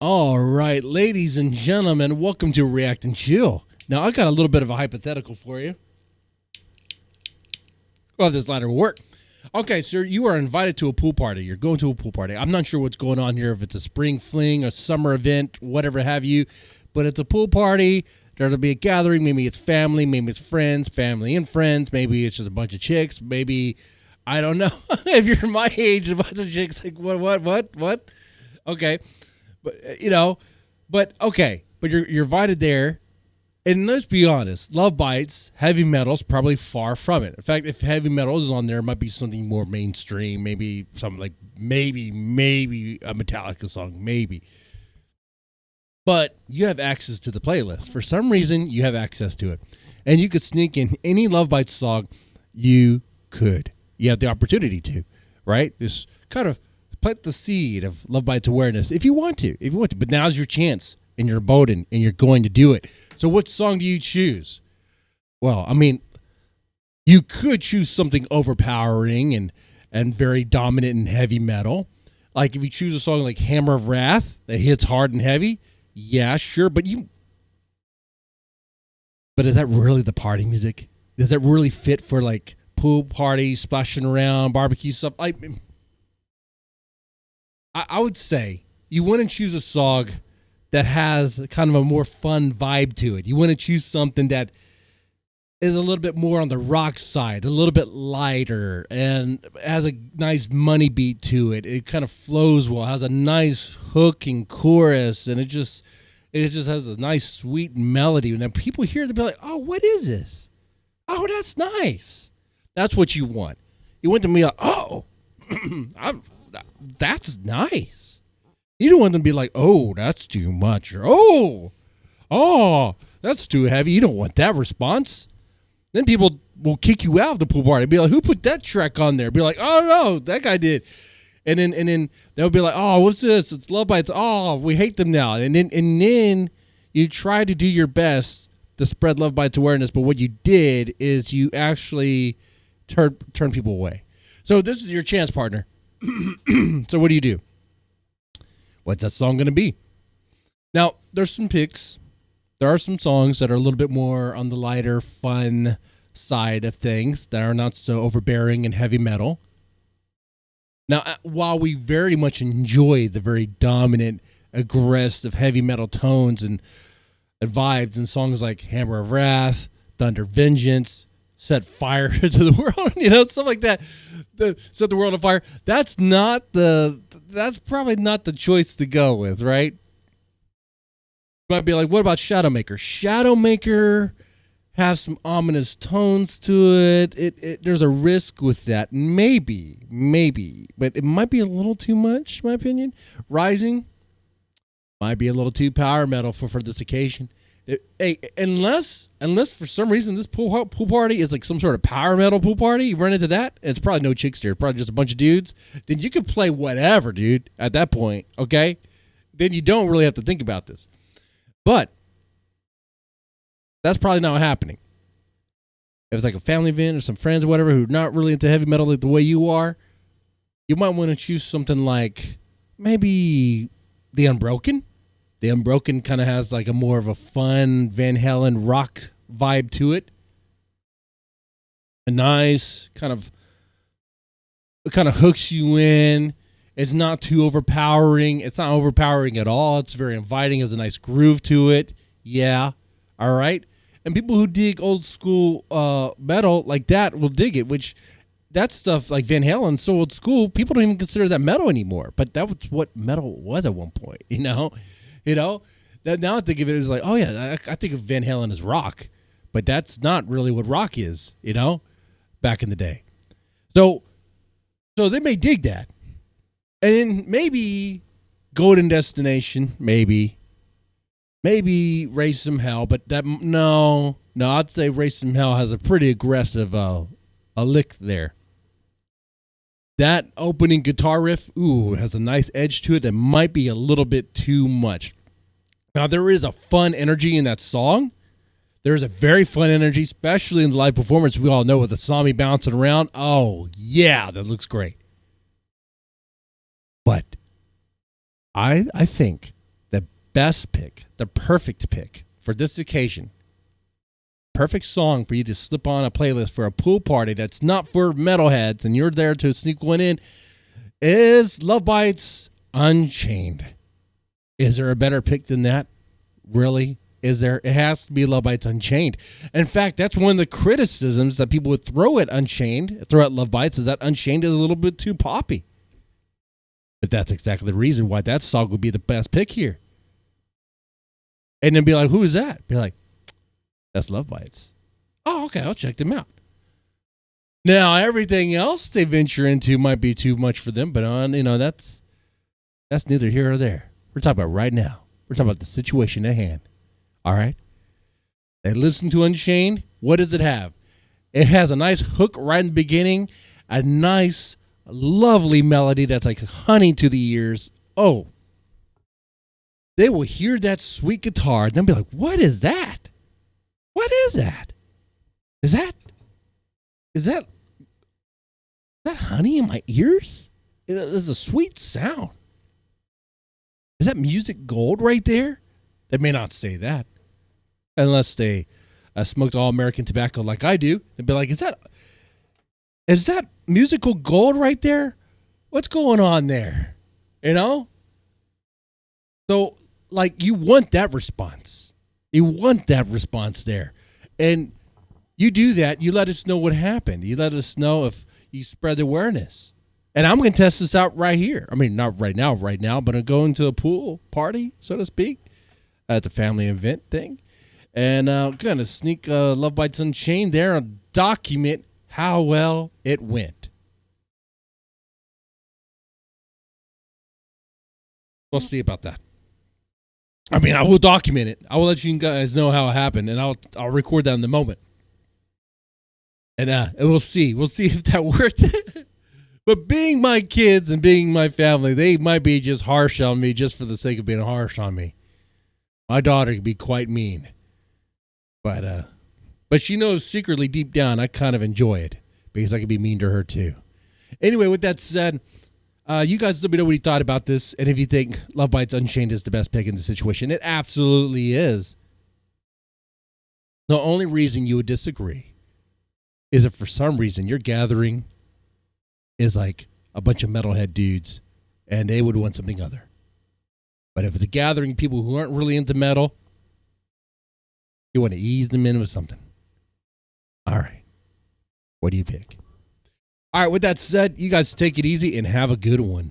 All right, ladies and gentlemen, welcome to React and Chill. Now, I got a little bit of a hypothetical for you. Well, if this ladder will work. Okay, sir, you are invited to a pool party. You're going to a pool party. I'm not sure what's going on here, if it's a spring fling, a summer event, whatever have you, but it's a pool party. There'll be a gathering. Maybe it's family, maybe it's friends, family and friends. Maybe it's just a bunch of chicks. Maybe, I don't know. If you're my age, a bunch of chicks, like, what? Okay. But but you're invited there, and let's be honest, Love Bites, heavy metal's probably far from it. In fact, if heavy metal is on there, it might be something more mainstream, maybe something like maybe a Metallica song, maybe. But you have access to the playlist. For some reason, you have access to it, and you could sneak in any Love Bites song. You could. You have the opportunity to, right? Just kind of plant the seed of Love Bites awareness if you want to. But now's your chance, and you're bolded, and you're going to do it. So what song do you choose? Well, I mean, you could choose something overpowering and very dominant in heavy metal. Like if you choose a song like Hammer of Wrath that hits hard and heavy, yeah, sure. But is that really the party music? Does that really fit for like pool party, splashing around, barbecue stuff? I would say you want to choose a song that has kind of a more fun vibe to it. You want to choose something that is a little bit more on the rock side, a little bit lighter, and has a nice money beat to it. It kind of flows well, has a nice hook and chorus, and it just has a nice sweet melody. And then people hear it, they'll be like, "Oh, what is this? Oh, that's nice." That's what you want. You want them to be like, "Oh, that's nice." You don't want them to be like, "Oh, that's too much," or "Oh, that's too heavy." You don't want that response. Then people will kick you out of the pool party. Be like, "Who put that track on there?" Be like, "Oh no, that guy did." And then they'll be like, "Oh, what's this? It's Love Bites. Oh, we hate them now." And then you try to do your best to spread Love Bites awareness, but what you did is you actually turn people away. So this is your chance, partner. So what do? What's that song going to be? Now, there's some picks. There are some songs that are a little bit more on the lighter, fun side of things that are not so overbearing and heavy metal. Now, while we very much enjoy the very dominant, aggressive heavy metal tones and vibes in songs like Hammer of Wrath, Thunder Vengeance, Set Fire to the World, stuff like that. Set the world on fire. That's probably not the choice to go with, right? You might be like, what about Shadowmaker? Shadowmaker has some ominous tones to it. There's a risk with that. Maybe. But it might be a little too much, in my opinion. Rising might be a little too power metal for this occasion. Hey, unless for some reason this pool party is like some sort of power metal pool party, you run into that, and it's probably no chicks there, probably just a bunch of dudes, then you can play whatever, dude, at that point, okay? Then you don't really have to think about this. But that's probably not happening. If it's like a family event or some friends or whatever who are not really into heavy metal like the way you are, you might want to choose something like maybe the Unbroken. The Unbroken kind of has like a more of a fun Van Halen rock vibe to it. A nice kind of hooks you in. It's not too overpowering. It's not overpowering at all. It's very inviting. There's a nice groove to it. Yeah. All right. And people who dig old school metal like that will dig it, which that stuff like Van Halen, so old school, people don't even consider that metal anymore. But that was what metal was at one point, That now I think of it as like, oh yeah, I think of Van Halen as rock, but that's not really what rock is, back in the day. So they may dig that. And then maybe Golden Destination, maybe Raise Some Hell, but no, I'd say Raise Some Hell has a pretty aggressive a lick there. That opening guitar riff, has a nice edge to it that might be a little bit too much. Now, there is a fun energy in that song. There's a very fun energy, especially in the live performance. We all know with the Sami bouncing around. Oh, yeah, that looks great. But I think that best pick, the perfect pick for this occasion. Perfect song for you to slip on a playlist for a pool party that's not for metalheads and you're there to sneak one in is Love Bites Unchained. Is there a better pick than that? Really? Is there? It has to be Love Bites Unchained. In fact, that's one of the criticisms that people would throw at Unchained, throw at Love Bites, is that Unchained is a little bit too poppy. But that's exactly the reason why that song would be the best pick here. And then be like, who is that? Be like, that's Love Bites. Oh, okay, I'll check them out. Now, everything else they venture into might be too much for them, but that's neither here or there. We're talking about right now. We're talking about the situation at hand. All right? They listen to Unchained. What does it have? It has a nice hook right in the beginning, a nice, lovely melody that's like honey to the ears. Oh, they will hear that sweet guitar and they'll be like, what is that? What is that? Is that honey in my ears? It's a sweet sound. Is that music gold right there? They may not say that unless they smoked all American tobacco like I do. They'd be like, is that musical gold right there? What's going on there? You know? So, like, you want that response. You want that response there. And you do that, you let us know what happened. You let us know if you spread the awareness. And I'm going to test this out right here. I mean, not right now, but I'm going to a pool party, so to speak, at the family event thing. And I'm going to sneak Love Bites Unchained there and document how well it went. We'll see about that. I mean, I will document it. I will let you guys know how it happened, and I'll record that in the moment. And we'll see. We'll see if that worked. But being my kids and being my family, they might be just harsh on me just for the sake of being harsh on me. My daughter can be quite mean. But she knows secretly deep down I kind of enjoy it because I can be mean to her too. Anyway, with that said, you guys let me know what you thought about this, and if you think Love Bites Unchained is the best pick in the situation. It absolutely is. The only reason you would disagree is if for some reason your gathering is like a bunch of metalhead dudes, and they would want something other. But if it's a gathering of people who aren't really into metal, you want to ease them in with something. All right. What do you pick? All right, with that said, you guys take it easy and have a good one.